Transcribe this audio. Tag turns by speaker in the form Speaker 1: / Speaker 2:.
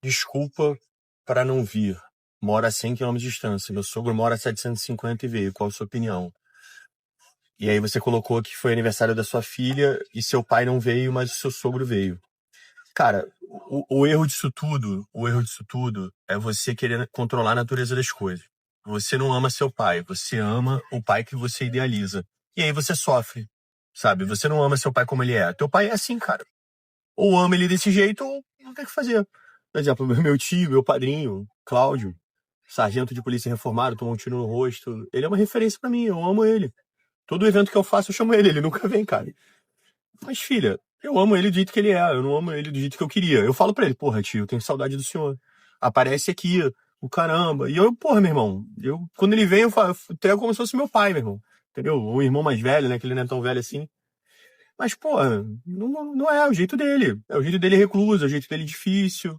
Speaker 1: Desculpa para não vir. Mora a 100 quilômetros de distância. Meu sogro mora a 750 e veio. Qual a sua opinião? E aí você colocou que foi aniversário da sua filha e seu pai não veio, mas o seu sogro veio. Cara, o erro disso tudo é você querer controlar a natureza das coisas. Você não ama seu pai, você ama o pai que você idealiza. E aí você sofre, sabe? Você não ama seu pai como ele é. Teu pai é assim, cara. Ou ama ele desse jeito, ou não tem o que fazer. Por exemplo, meu tio, meu padrinho, Cláudio, sargento de polícia reformado, tomou um tiro no rosto. Ele é uma referência pra mim, eu amo ele. Todo evento que eu faço, eu chamo ele nunca vem, cara. Mas, filha, eu amo ele do jeito que ele é, eu não amo ele do jeito que eu queria. Eu falo pra ele, porra, tio, eu tenho saudade do senhor. Aparece aqui, o caramba. E eu, porra, meu irmão, quando ele vem, eu entrego como se fosse meu pai, meu irmão. Entendeu? O irmão mais velho, né, que ele não é tão velho assim. Mas, porra, não é o jeito dele. É o jeito dele recluso, é o jeito dele difícil.